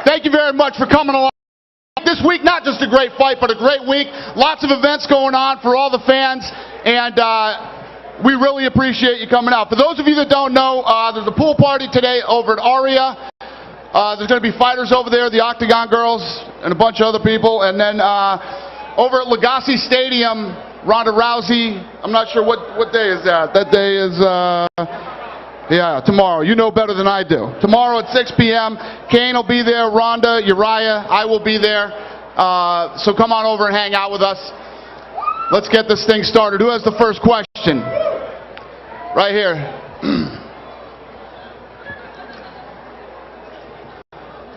Thank you very much for coming along. This week, not just a great fight, but a great week. Lots of events going on for all the fans, and we really appreciate you coming out. For those of you that don't know, there's a pool party today over at Aria. There's going to be fighters over there, the Octagon girls, and a bunch of other people. And then over at Legacy Stadium, Ronda Rousey, I'm not sure what day is that. That day is, yeah, tomorrow. You know better than I do. Tomorrow at 6 p.m., Kane will be there, Ronda, Uriah, I will be there. So come on over and hang out with us. Let's get this thing started. Who has the first question? Right here.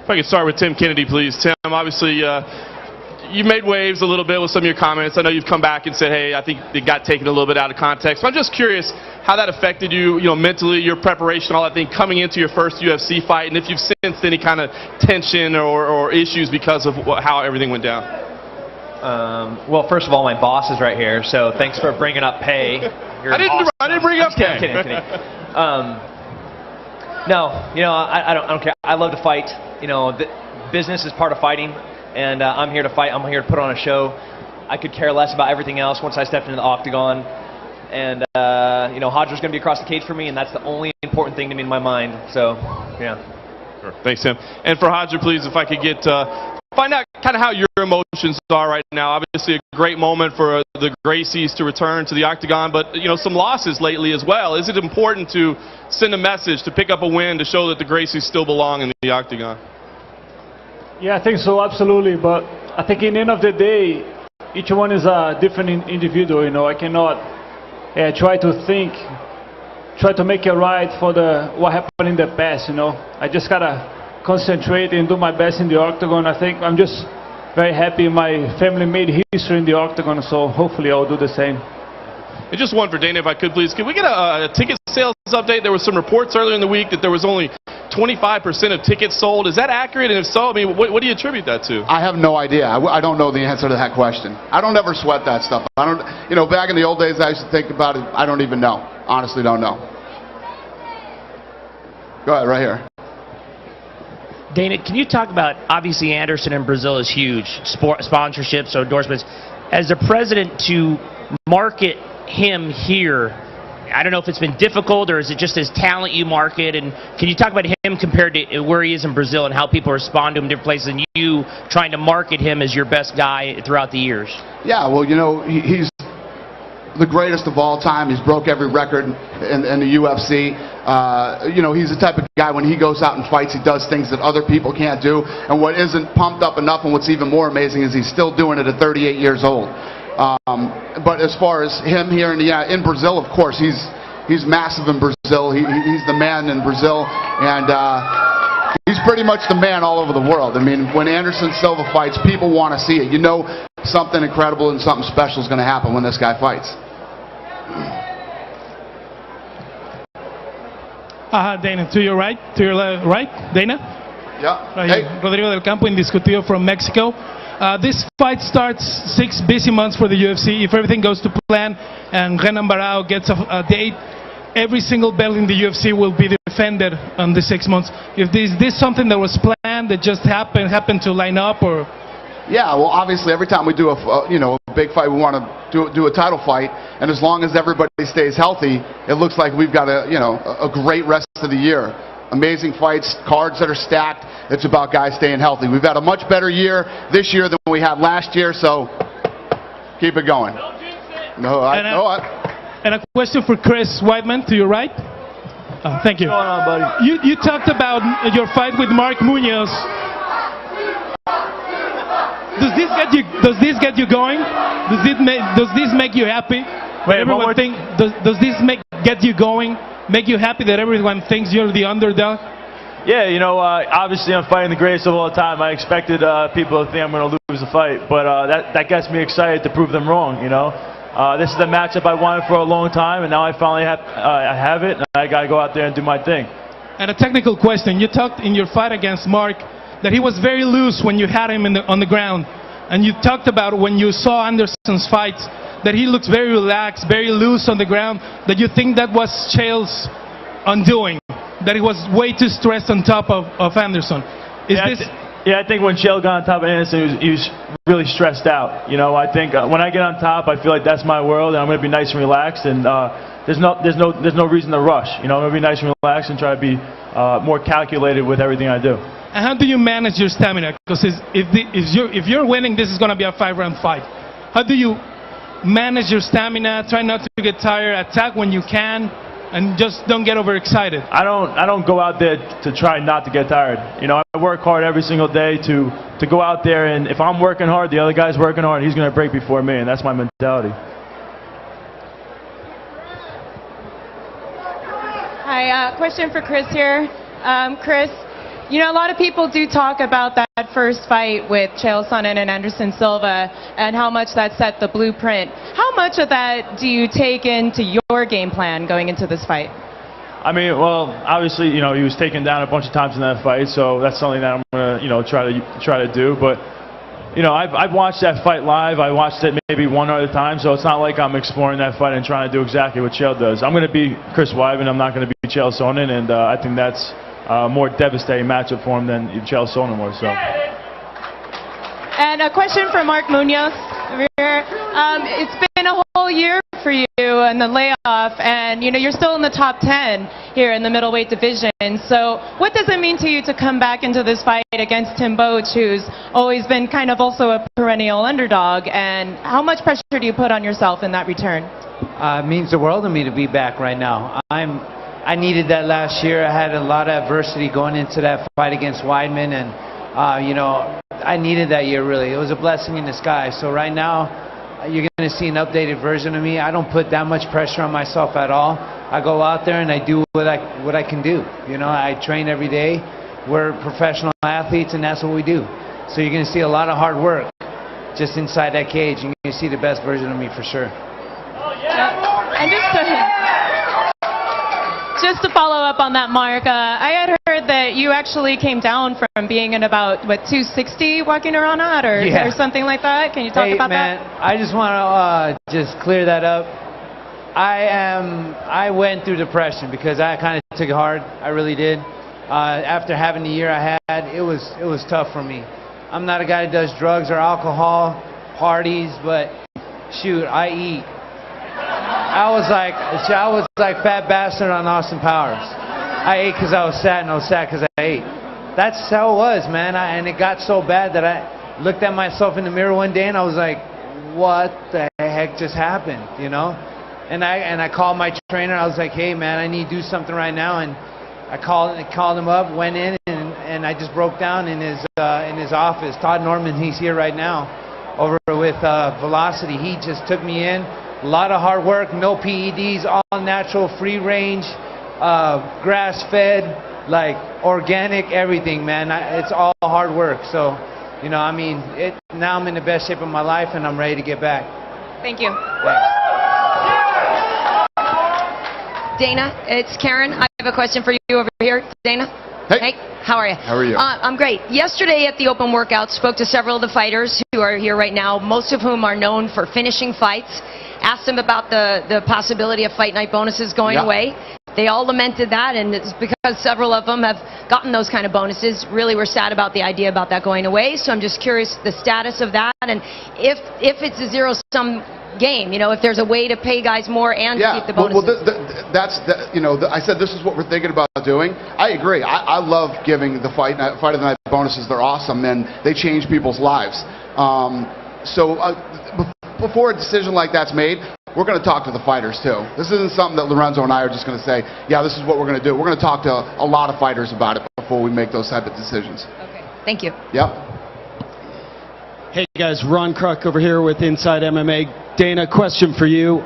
If I could start with Tim Kennedy, please. Tim, obviously, you made waves a little bit with some of your comments. I know you've come back and said, hey, I think it got taken a little bit out of context. But I'm just curious how that affected you, mentally, your preparation, all that thing, coming into your first UFC fight, and if you've sensed any kind of tension or issues because of how everything went down. Well, first of all, my boss is right here, so thanks for bringing up pay. I didn't bring up pay. I'm kidding. No, I don't care. I love to fight. Business is part of fighting, and I'm here to fight. I'm here to put on a show. I could care less about everything else once I stepped into the octagon. And, Hodger's going to be across the cage for me, and that's the only important thing to me in my mind. So, yeah. Sure. Thanks, Tim. And for Hodger, please, if I could get find out kind of how your emotions are right now. Obviously, a great moment for the Gracies to return to the octagon, but, some losses lately as well. Is it important to send a message, to pick up a win, to show that the Gracies still belong in the octagon? Yeah, I think so, absolutely. But I think in the end of the day, each one is a different individual. I cannot try to make it right for what happened in the past. I just gotta concentrate and do my best in the octagon. I think I'm just very happy my family made history in the octagon, so hopefully I'll do the same. And just one for Dana, if I could, please. Can we get a ticket sales update? There was some reports earlier in the week that there was only 25% of tickets sold. Is that accurate? And if so, what do you attribute that to? I have no idea. I don't know the answer to that question. I don't ever sweat that stuff. I don't. Back in the old days, I used to think about it. I don't even know. Honestly, don't know. Go ahead, right here. Dana, can you talk about, obviously Anderson in Brazil is huge, sponsorships, so endorsements. As the president, to market him here, I don't know if it's been difficult or is it just his talent you market, and can you talk about him compared to where he is in Brazil and how people respond to him in different places and you trying to market him as your best guy throughout the years? Yeah, well, he's the greatest of all time. He's broke every record in the UFC. He's the type of guy, when he goes out and fights, he does things that other people can't do. And what isn't pumped up enough, and what's even more amazing, is he's still doing it at 38 years old. But as far as him here in Brazil, of course, he's massive in Brazil. He's the man in Brazil, and he's pretty much the man all over the world. When Anderson Silva fights, people want to see it. Something incredible and something special is going to happen when this guy fights. Dana, to your right, Dana? Yeah. Hey. Rodrigo del Campo, indiscutido from Mexico. This fight starts 6 busy months for the UFC. If everything goes to plan and Renan Barão gets a date, every single belt in the UFC will be defended on the 6 months. Is this something that was planned, that just happened to line up, or? Yeah, well, obviously, every time we do a big fight, we want to do a title fight, and as long as everybody stays healthy, it looks like we've got a great rest of the year. Amazing fights, cards that are stacked. It's about guys staying healthy. We've had a much better year this year than we had last year, so keep it going. And a question for Chris Weidman, to your right. Thank you. What's going on, buddy? You talked about your fight with Mark Munoz. Does this get you going? Does this make you happy? Wait, everyone think, does this get you going? Make you happy that everyone thinks you're the underdog? Yeah, obviously I'm fighting the greatest of all time. I expected people to think I'm going to lose the fight, but that gets me excited to prove them wrong. This is the matchup I wanted for a long time, and now I finally have it, and I got to go out there and do my thing. And a technical question. You talked in your fight against Mark that he was very loose when you had him on the ground. And you talked about when you saw Anderson's fights that he looks very relaxed, very loose on the ground, that you think that was Chael's undoing, that he was way too stressed on top of Anderson. Yeah, I think when Chael got on top of Anderson, he was really stressed out. You know, I think when I get on top, I feel like that's my world, and I'm going to be nice and relaxed. And there's no reason to rush. You know, I'm going to be nice and relaxed and try to be more calculated with everything I do. And how do you manage your stamina? Because if you're winning, this is going to be a 5-round fight. How do you manage your stamina? Try not to get tired. Attack when you can, and just don't get overexcited. I don't go out there to try not to get tired. You know, I work hard every single day to go out there, and if I'm working hard, the other guy's working hard, he's going to break before me, and that's my mentality. Hi, question for Chris here. Chris, you know, a lot of people do talk about that first fight with Chael Sonnen and Anderson Silva and how much that set the blueprint. How much of that do you take into your game plan going into this fight? I mean, well, obviously, you know, he was taken down a bunch of times in that fight, so that's something that I'm going to, you know, try to do. But, you know, I've watched that fight live. I watched it maybe one other time, so it's not like I'm exploring that fight and trying to do exactly what Chael does. I'm going to be Chris Weidman. I'm not going to be Chael Sonnen, and I think that's a more devastating matchup for him than Chael Sonnen was. So. And a question for Mark Munoz over here. It's been a whole year for you and the layoff, and you know you're still in the top 10 here in the middleweight division. So what does it mean to you to come back into this fight against Tim Boetsch, who's always been kind of also a perennial underdog, and how much pressure do you put on yourself in that return? It means the world to me to be back right now. I needed that last year. I had a lot of adversity going into that fight against Weidman, and you know, I needed that year really. It was a blessing in disguise. So right now, you're going to see an updated version of me. I don't put that much pressure on myself at all. I go out there and I do what I can do. You know, I train every day. We're professional athletes, and that's what we do. So you're going to see a lot of hard work just inside that cage. You're going to see the best version of me for sure. And just to follow up on that, Mark, I had heard that you actually came down from being in about, what, 260 walking around at, or something like that? Can you talk about that? I just want to just clear that up. I went through depression because I kind of took it hard. I really did. After having the year I had, it was tough for me. I'm not a guy that does drugs or alcohol, parties, but shoot, I eat. I was like Fat Bastard on Austin Powers. I ate because I was sad, and I was sad because I ate. That's how it was, man. And it got so bad that I looked at myself in the mirror one day and I was like, what the heck just happened, you know? And I called my trainer. I was like, hey, man, I need to do something right now. And I called him up, went in, and I just broke down in his office. Todd Norman, he's here right now over with Velocity. He just took me in. A lot of hard work, no PEDs, all natural, free range, grass-fed, like organic, everything, man. It's all hard work. So, you know, I mean, now I'm in the best shape of my life, and I'm ready to get back. Thank you. Thanks. Dana, it's Karen. I have a question for you over here. Dana? Hey. How are you? How are you? I'm great. Yesterday at the open workout, spoke to several of the fighters who are here right now, most of whom are known for finishing fights. Asked them about the possibility of fight night bonuses going away. They all lamented that, and it's because several of them have gotten those kind of bonuses. Really were sad about the idea about that going away. So I'm just curious the status of that, and if it's a zero-sum game, you know, if there's a way to pay guys more and keep the bonuses. Well, I said this is what we're thinking about doing. I agree. I love giving the fight of the night bonuses. They're awesome, and they change people's lives. Before a decision like that's made, we're going to talk to the fighters too. This isn't something that Lorenzo and I are just going to say, yeah, this is what we're going to do. We're going to talk to a lot of fighters about it before we make those type of decisions. Okay. Thank you. Yep. Hey guys, Ron Kruk over here with Inside MMA. Dana, question for you.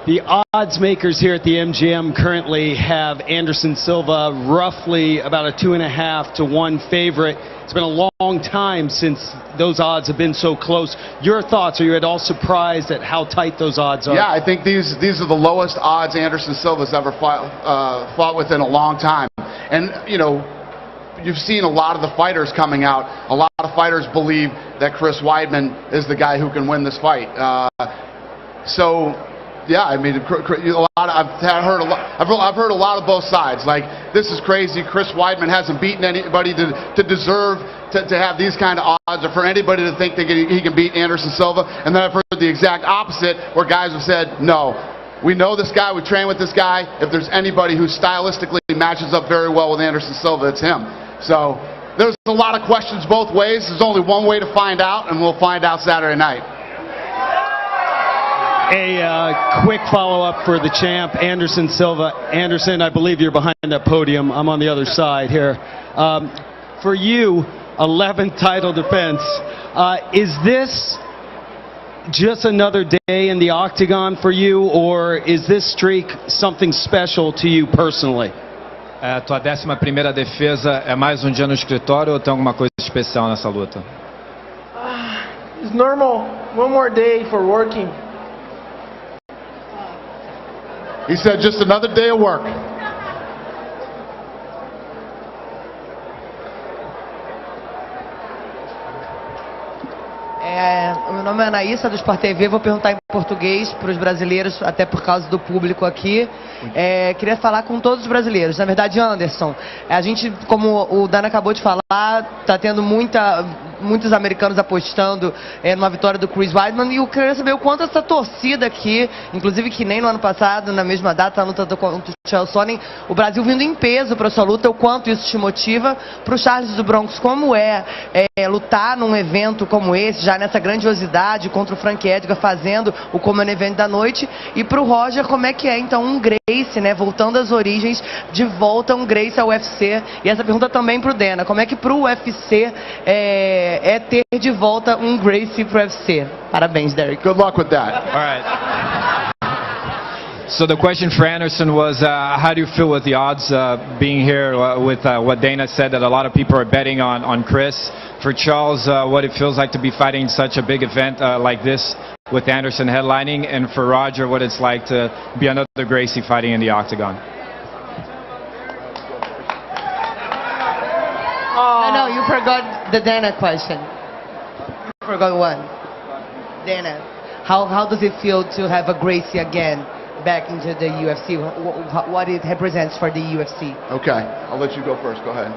The odds makers here at the MGM currently have Anderson Silva roughly about a 2.5 to 1 favorite. It's been a long time since those odds have been so close. Your thoughts? Are you at all surprised at how tight those odds are? Yeah, I think these are the lowest odds Anderson Silva's ever fought with in a long time. And, you know, you've seen a lot of the fighters coming out. A lot of fighters believe that Chris Weidman is the guy who can win this fight. So Yeah, I mean, I've heard a lot of both sides. Like, this is crazy. Chris Weidman hasn't beaten anybody to deserve to have these kind of odds, or for anybody to think that he can beat Anderson Silva. And then I've heard the exact opposite, where guys have said, no, we know this guy, we train with this guy. If there's anybody who stylistically matches up very well with Anderson Silva, it's him. So there's a lot of questions both ways. There's only one way to find out, and we'll find out Saturday night. A quick follow-up for the champ, Anderson Silva. Anderson, I believe you're behind that podium. I'm on the other side here. For you, 11th title defense. Is this just another day in the octagon for you, or is this streak something special to you personally? A tua 11ª defesa é mais um dia no escritório ou tem alguma coisa especial nessa luta? It's normal. One more day for working. He said just another day of work. O meu nome é Anaísa, do Sport TV. Vou perguntar em português para os brasileiros, até por causa do público aqui. Queria falar com todos os brasileiros. Na verdade, Anderson, a gente, como o Dana acabou de falar, está tendo muitos americanos apostando numa vitória do Chris Weidman, e eu queria saber o quanto essa torcida aqui, inclusive que nem no ano passado, na mesma data, a luta contra o Chael Sonnen, o Brasil vindo em peso para sua luta, o quanto isso te motiva. Para o Charles do Bronx, como lutar num evento como esse, já nessa grandiosidade, contra o Frank Edgar, fazendo o Common Event da noite, e para o Roger, como é que é então um Gracie, né, voltando às origens, de volta um Gracie ao UFC, e essa pergunta também para o Dana, como é que para o UFC ter de volta um Gracie pro UFC. Parabéns, Derek. Good luck with that. All right. So the question for Anderson was, how do you feel with the odds being here with what Dana said, that a lot of people are betting on Chris? For Charles, what it feels like to be fighting such a big event like this with Anderson headlining, and for Roger, what it's like to be another Gracie fighting in the octagon. No, you forgot the Dana question. You forgot one. Dana, how does it feel to have a Gracie again back into the UFC? What it represents for the UFC? Okay, I'll let you go first. Go ahead.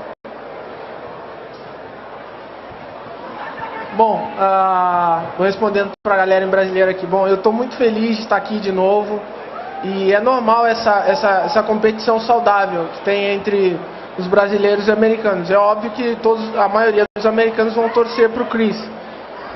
Bom, respondendo para a galera brasileira aqui, bom, eu estou muito feliz de estar aqui de novo, e é normal essa competição saudável que tem entre os brasileiros e americanos. É óbvio que a maioria dos americanos vão torcer para o Chris,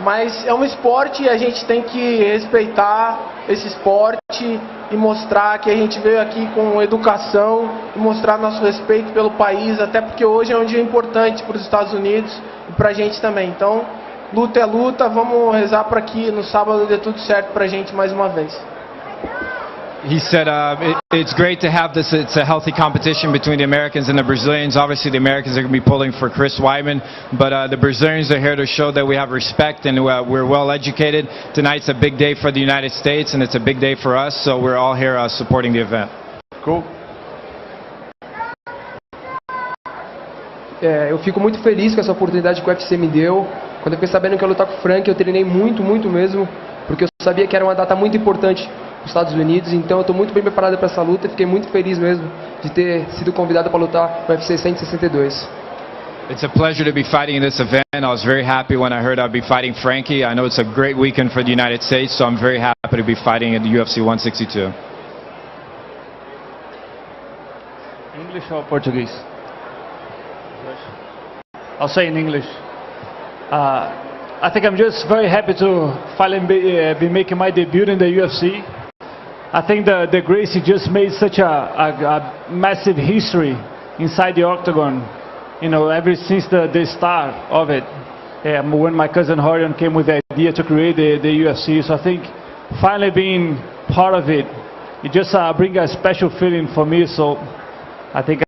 mas é um esporte e a gente tem que respeitar esse esporte e mostrar que a gente veio aqui com educação e mostrar nosso respeito pelo país, até porque hoje é um dia importante para os Estados Unidos e para a gente também. Então, luta é luta, vamos rezar para que no sábado dê tudo certo para a gente mais uma vez. He said it's great to have this. It's a healthy competition between the Americans and the Brazilians. Obviously, the Americans are going to be pulling for Chris Weidman, but the Brazilians are here to show that we have respect and we're well educated. Tonight's a big day for the United States, and it's a big day for us, so we're all here supporting the event. Cool. Eu fico muito feliz com essa oportunidade que o UFC me deu. Quando eu fiquei sabendo que eu ia lutar com o Frank, eu treinei muito mesmo, porque eu sabia que era uma data muito importante para os Estados Unidos, então eu estou muito bem preparado para essa luta e fiquei muito feliz mesmo de ter sido convidado para lutar no UFC 162. It's a pleasure to be fighting in this event. I was very happy when I heard I'd be fighting Frankie. I know it's a great weekend for the United States, so I'm very happy to be fighting at the UFC 162. English or Portuguese? I'll say in English. I think I'm just very happy to finally be making my debut in the UFC. I think the Gracie just made such a massive history inside the octagon, you know, ever since the start of it. When my cousin Horion came with the idea to create the UFC, so I think finally being part of it, it just brings a special feeling for me. So I think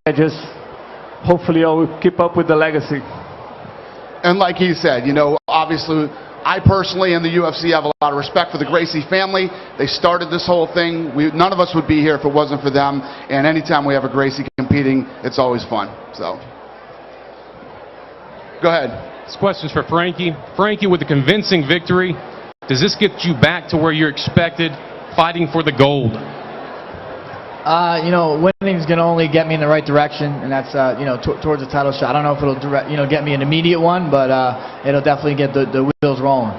hopefully I will keep up with the legacy. And like he said, you know, obviously, I personally and the UFC have a lot of respect for the Gracie family. They started this whole thing. None of us would be here if it wasn't for them. And anytime we have a Gracie competing, it's always fun. So, go ahead. This question's for Frankie. Frankie, with a convincing victory, does this get you back to where you're expected fighting for the gold? Winning is going to only get me in the right direction, and that's, towards the title shot. I don't know if it'll, get me an immediate one, but it'll definitely get the wheels rolling.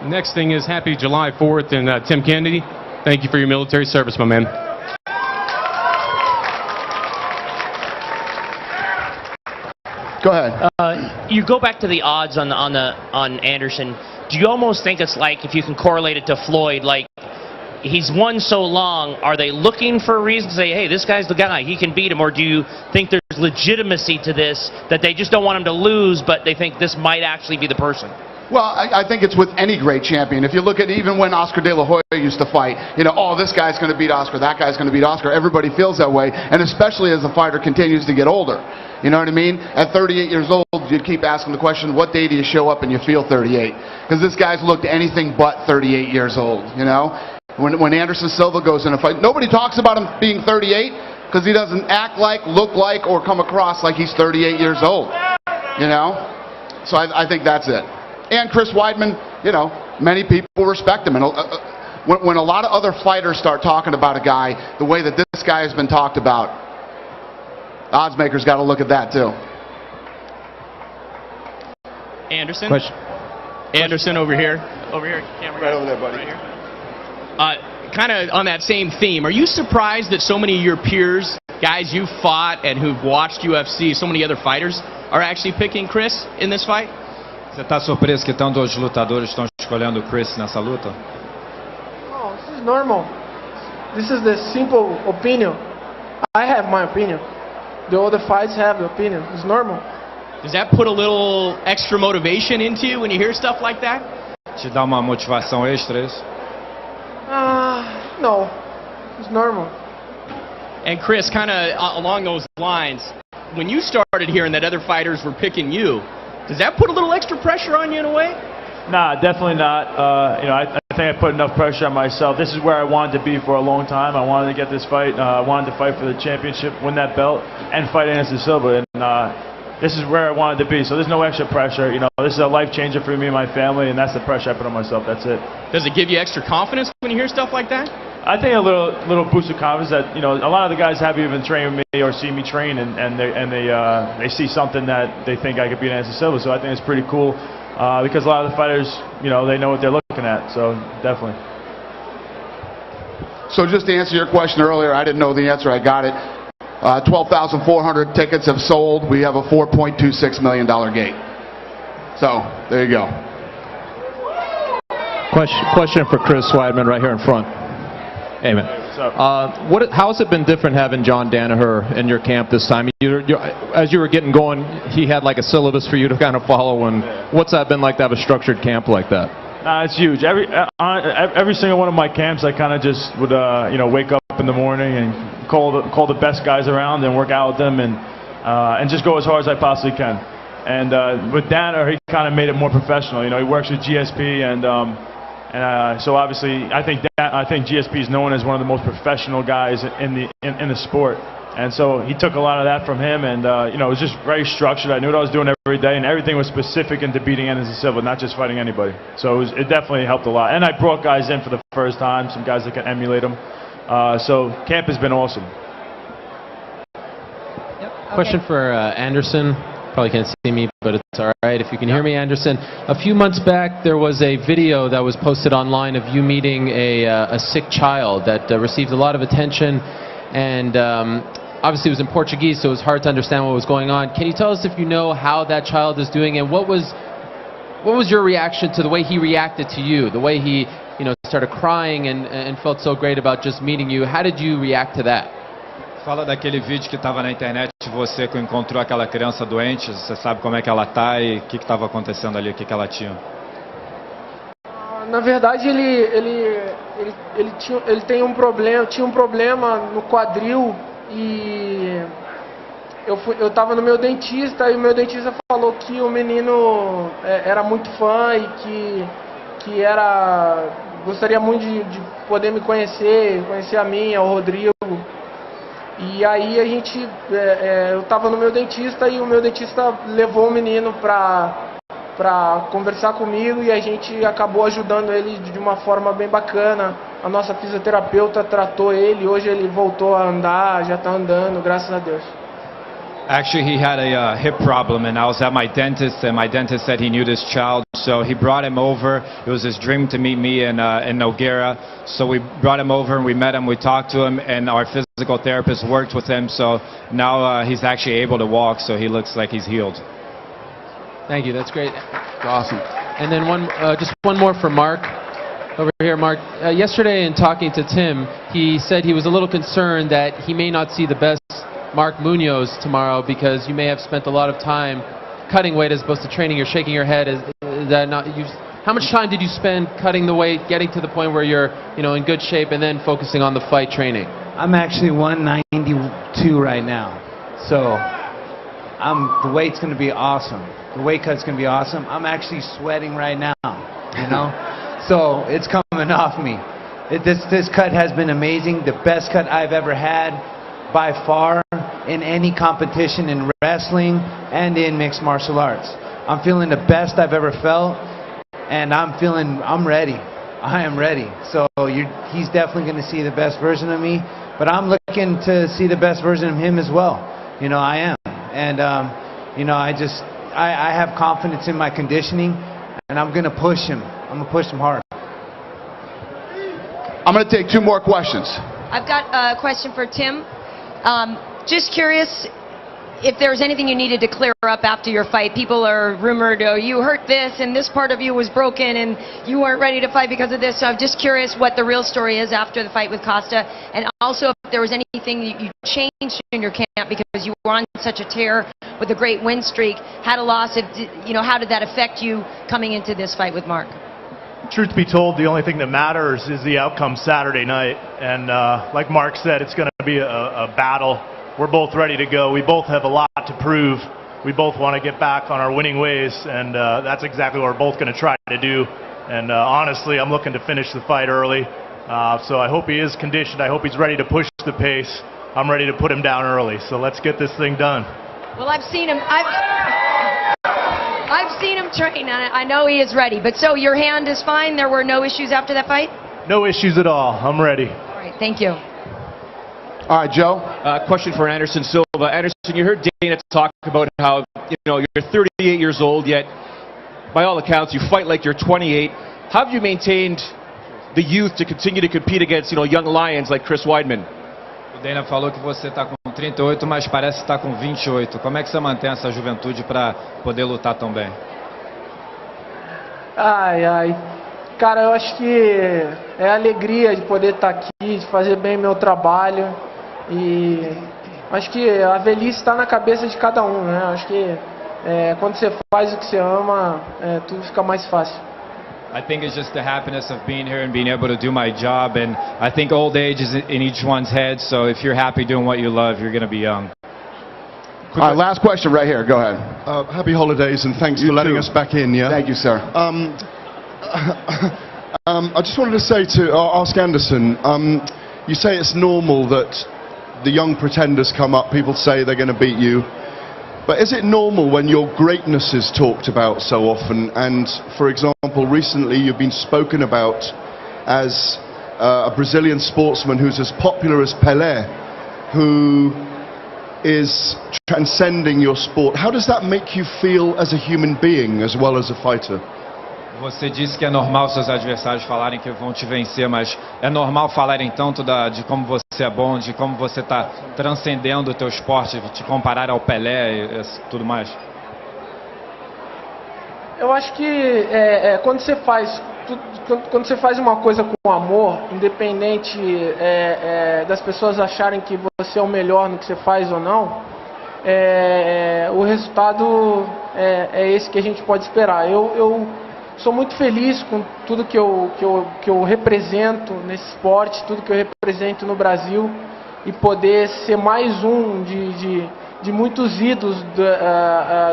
Next thing is happy July 4th, and Tim Kennedy, thank you for your military service, my man. Go ahead. You go back to the odds on Anderson. Do you almost think it's like, if you can correlate it to Floyd, like he's won so long, are they looking for a reason to say, hey, this guy's the guy, he can beat him? Or do you think there's legitimacy to this, that they just don't want him to lose, but they think this might actually be the person? Well, I think it's with any great champion. If you look at even when Oscar De La Hoya used to fight, this guy's going to beat Oscar, that guy's going to beat Oscar. Everybody feels that way, and especially as the fighter continues to get older. You know what I mean? At 38 years old, you keep asking the question, what day do you show up and you feel 38? Because this guy's looked anything but 38 years old, When Anderson Silva goes in a fight, nobody talks about him being 38 because he doesn't act like, look like, or come across like he's 38 years old, So I think that's it. And Chris Weidman, many people respect him. And when a lot of other fighters start talking about a guy the way that this guy has been talked about, odds makers got to look at that too. Anderson? Question. Anderson over here. Over here. Camera right over there, buddy. Right here. Kind of on that same theme, are you surprised that so many of your peers, guys you've fought and who've watched UFC, so many other fighters, are actually picking Chris in this fight? Você está surpreso que tantos outros lutadores estão escolhendo o Chris nessa luta? No, this is normal. This is the simple opinion. I have my opinion. The other fights have the opinion. It's normal. Does that put a little extra motivation into you when you hear stuff like that? Te dá uma motivação extra isso? No. It's normal. And Chris, kind of along those lines, when you started hearing that other fighters were picking you, does that put a little extra pressure on you in a way? Nah, definitely not. I think I put enough pressure on myself. This is where I wanted to be for a long time. I wanted to get this fight. I wanted to fight for the championship, win that belt, and fight Anderson Silva. And this is where I wanted to be. So there's no extra pressure. This is a life changer for me and my family, and that's the pressure I put on myself. That's it. Does it give you extra confidence when you hear stuff like that? I think a little boost of confidence that a lot of the guys haven't even trained with me or see me train, and they see something that they think I could beat Anderson Silva. So I think it's pretty cool because a lot of the fighters, they know what they're looking at. So definitely. So just to answer your question earlier, I didn't know the answer. I got it. 12,400 tickets have sold. We have a $4.26 million gate. So there you go. Question for Chris Weidman right here in front. Hey, man. How has it been different having John Danaher in your camp this time? As you were getting going, he had like a syllabus for you to kind of follow. And what's that been like to have a structured camp like that? Nah, it's huge. Every single one of my camps, I kind of just would wake up in the morning and call the best guys around and work out with them and just go as hard as I possibly can. And with Danaher, he kind of made it more professional. He works with GSP and so obviously I think GSP is known as one of the most professional guys in the sport. And so he took a lot of that from him, and it was just very structured. I knew what I was doing every day, and everything was specific into beating Anderson Silva, not just fighting anybody. So it definitely helped a lot. And I brought guys in for the first time, some guys that can emulate him. So camp has been awesome. Question for Anderson. Probably can't see me, but it's all right if you can hear me, Anderson. A few months back, there was a video that was posted online of you meeting a sick child that received a lot of attention, and obviously it was in Portuguese, so it was hard to understand what was going on. Can you tell us if you know how that child is doing, and what was your reaction to the way he reacted to you, the way he started crying and felt so great about just meeting you? How did you react to that? Fala daquele vídeo que estava na internet de você que encontrou aquela criança doente. Você sabe como é que ela está e o que estava acontecendo ali, o que ela tinha? Na verdade, ele tinha um problema no quadril e eu estava no meu dentista e o meu dentista falou que o menino era muito fã e que gostaria muito de poder me conhecer a mim, ao Rodrigo. E aí eu estava no meu dentista e o meu dentista levou o menino para conversar comigo e a gente acabou ajudando ele de uma forma bem bacana. a nossa fisioterapeuta tratou ele, hoje ele voltou a andar, já está andando, graças a Deus. Actually, he had a hip problem, and I was at my dentist, and my dentist said he knew this child, so he brought him over. It was his dream to meet me in Nogueira, so we brought him over and we met him, we talked to him, and our physical therapist worked with him, so now he's actually able to walk, so he looks like he's healed. Thank you. That's great. Awesome. And then just one more for Mark. Over here, Mark. Yesterday in talking to Tim, he said he was a little concerned that he may not see the best Mark Munoz tomorrow because you may have spent a lot of time cutting weight as opposed to training. You're shaking your head. Is that not? How much time did you spend cutting the weight, getting to the point where you're, in good shape, and then focusing on the fight training? I'm actually 192 right now, so the weight's going to be awesome. The weight cut's going to be awesome. I'm actually sweating right now, so it's coming off me. This cut has been amazing, the best cut I've ever had by far in any competition in wrestling and in mixed martial arts. I'm feeling the best I've ever felt, and I'm ready. I am ready. So he's definitely going to see the best version of me, but I'm looking to see the best version of him as well. I am. And, I have confidence in my conditioning, and I'm going to push him. I'm going to push him hard. I'm going to take two more questions. I've got a question for Tim. Just curious if there's anything you needed to clear up after your fight. People are rumored, you hurt this and this part of you was broken and you weren't ready to fight because of this. So I'm just curious what the real story is after the fight with Costa, and also if there was anything you changed in your camp because you were on such a tear with a great win streak. Had a loss, how did that affect you coming into this fight with Mark? Truth be told, the only thing that matters is the outcome Saturday night. And like Mark said, it's going to be a battle. We're both ready to go. We both have a lot to prove. We both want to get back on our winning ways, and that's exactly what we're both going to try to do. And honestly, I'm looking to finish the fight early. So I hope he is conditioned. I hope he's ready to push the pace. I'm ready to put him down early. So let's get this thing done. Well, I've seen him. I've seen him train, and I know he is ready. But so your hand is fine? There were no issues after that fight? No issues at all. I'm ready. All right, thank you. All right, Joe. Question for Anderson Silva. Anderson, you heard Dana talk about how you're 38 years old, yet by all accounts you fight like you're 28. How have you maintained the youth to continue to compete against young lions like Chris Weidman? O Dana falou que você está com 38, mas parece estar com 28. Como é que você mantém essa juventude para poder lutar tão bem? Ai. Cara, eu acho que é a alegria de poder estar aqui, de fazer bem meu trabalho. E acho que a velhice está na cabeça de cada um, né? Acho que quando você faz o que você ama, tudo fica mais fácil. I think it's just the happiness of being here and being able to do my job, and I think old age is in each one's head, so if you're happy doing what you love, you're going to be young. All right, last question right here. Go ahead. Happy holidays, and thanks for letting us back in, yeah? Thank you, sir. I just wanted to say ask Anderson, you say it's normal that the young pretenders come up, people say they're going to beat you. But is it normal when your greatness is talked about so often? And, for example, recently you've been spoken about as a Brazilian sportsman who's as popular as Pelé, who is transcending your sport. How does that make you feel as a human being as well as a fighter? Você disse que é normal seus adversários falarem que vão te vencer, mas é normal falarem tanto de como você é bom, de como você está transcendendo o teu esporte, te comparar ao Pelé e tudo mais? Eu acho que quando você faz uma coisa com amor, independente das pessoas acharem que você é o melhor no que você faz ou não, o resultado é esse que a gente pode esperar. Eu sou muito feliz com tudo que eu represento nesse esporte, tudo que eu represento no Brasil, e poder ser mais um de muitos ídolos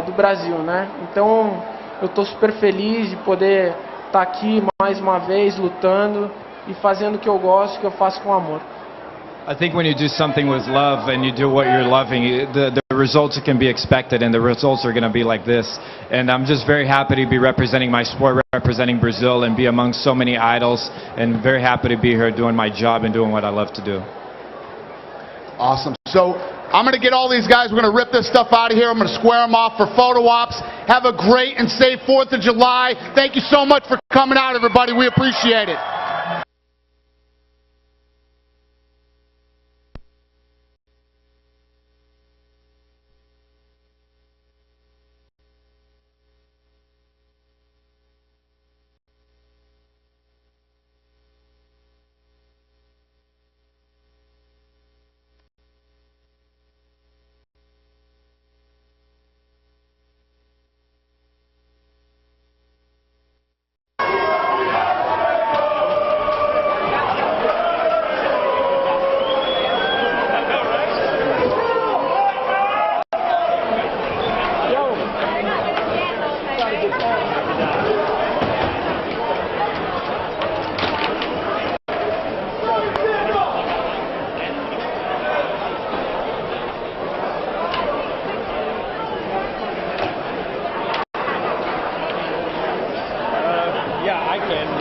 do Brasil, né? Então eu estou super feliz de poder estar aqui mais uma vez lutando e fazendo o que eu gosto, que eu faço com amor. I think when you do something with love and you do what you're loving, the results can be expected, and the results are going to be like this. And I'm just very happy to be representing my sport, representing Brazil, and be among so many idols, and very happy to be here doing my job and doing what I love to do. Awesome. So I'm going to get all these guys. We're going to rip this stuff out of here. I'm going to square them off for photo ops. Have a great and safe 4th of July. Thank you so much for coming out, everybody. We appreciate it. Yeah, I can.